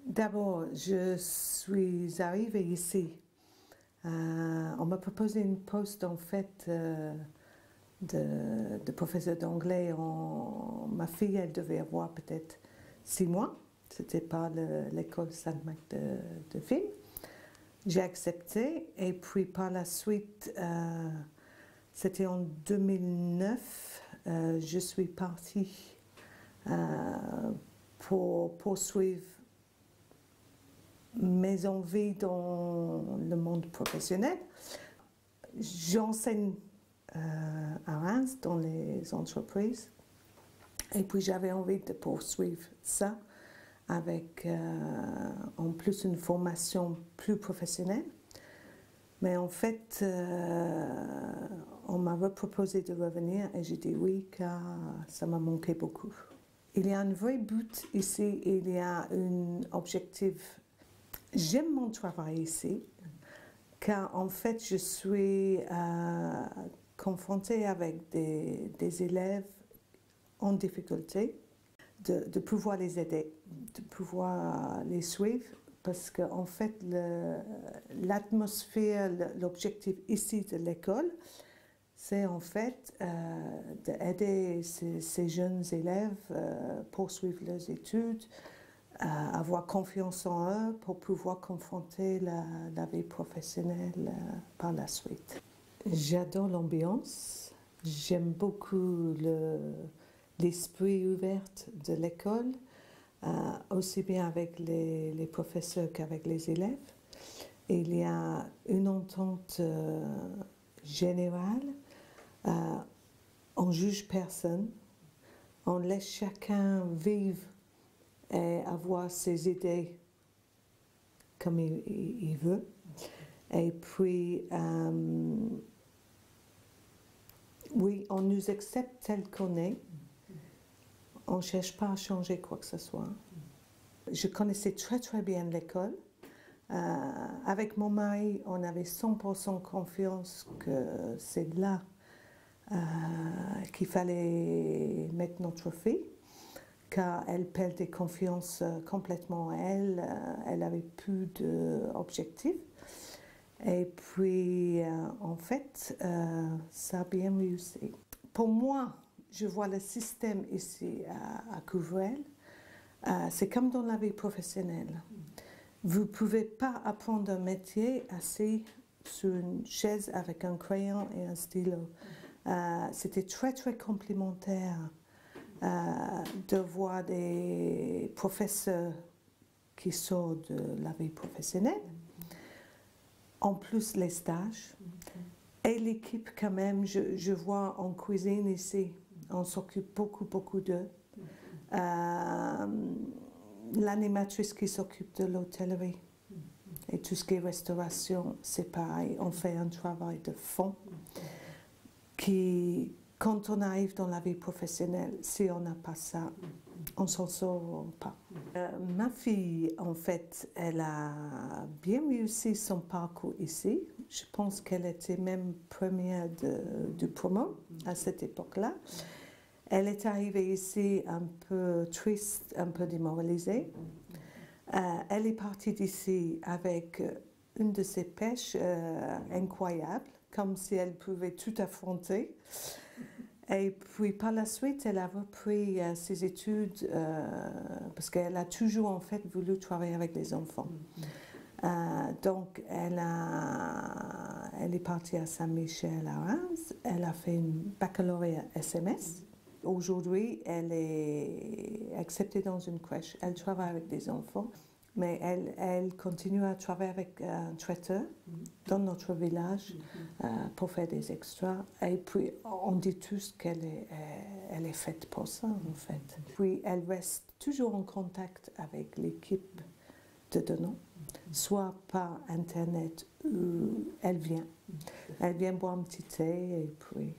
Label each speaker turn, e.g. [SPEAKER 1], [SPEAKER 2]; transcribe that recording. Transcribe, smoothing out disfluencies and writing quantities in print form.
[SPEAKER 1] D'abord, je suis arrivée ici. On m'a proposé une poste en fait de professeur d'anglais. Ma fille, elle devait avoir peut-être 6 mois. C'était pas l'école Sainte-Mac de Film. J'ai accepté et puis par la suite, c'était en 2009, je suis partie pour poursuivre mes envies dans le monde professionnel. J'enseigne à Reims dans les entreprises et puis j'avais envie de poursuivre ça avec en plus une formation plus professionnelle. Mais en fait, on m'avait proposé de revenir et j'ai dit oui car ça m'a manqué beaucoup. Il y a un vrai but ici, il y a un objectif. J'aime mon travail ici car en fait je suis confrontée avec des élèves en difficulté, de pouvoir les aider, de pouvoir les suivre parce qu'en fait l'atmosphère, l'objectif ici de l'école, c'est en fait d'aider ces jeunes élèves poursuivre leurs études, avoir confiance en eux pour pouvoir confronter la vie professionnelle par la suite. J'adore l'ambiance, j'aime beaucoup l'esprit ouvert de l'école, aussi bien avec les professeurs qu'avec les élèves. Il y a une entente générale, on ne juge personne, on laisse chacun vivre et avoir ses idées comme il veut. Et puis, oui, on nous accepte tel qu'on est. On ne cherche pas à changer quoi que ce soit. Je connaissais très bien l'école. Avec mon mari, on avait 100% confiance que c'est là qu'il fallait mettre notre fille, car elle perdait confiance complètement en elle. Elle n'avait plus d'objectifs. Et puis, en fait, ça a bien réussi. Pour moi, je vois le système ici à Couvrel, c'est comme dans la vie professionnelle. Vous ne pouvez pas apprendre un métier assis sur une chaise avec un crayon et un stylo. C'était très complémentaire de voir des professeurs qui sortent de la vie professionnelle, en plus les stages. Et l'équipe quand même, je vois en cuisine ici, on s'occupe beaucoup d'eux. L'animatrice qui s'occupe de l'hôtellerie et tout ce qui est restauration, c'est pareil, on fait un travail de fond qui, quand on arrive dans la vie professionnelle, si on n'a pas ça, on ne s'en sort pas. Ma fille, en fait, elle a bien réussi son parcours ici. Je pense qu'elle était même première du promo à cette époque-là. Elle est arrivée ici un peu triste, un peu démoralisée. Elle est partie d'ici avec une de ses pêches incroyables, comme si elle pouvait tout affronter. Et puis par la suite, elle a repris ses études parce qu'elle a toujours en fait voulu travailler avec les enfants. Donc elle est partie à Saint-Michel à Reims. Elle a fait une baccalauréat SMS. Aujourd'hui, elle est acceptée dans une crèche. Elle travaille avec des enfants, mais elle continue à travailler avec un traiteur dans notre village pour faire des extras. Et puis, on dit tous qu'elle est faite pour ça, en fait. Puis, elle reste toujours en contact avec l'équipe de Denon, soit par Internet ou elle vient. Elle vient boire un petit thé et puis...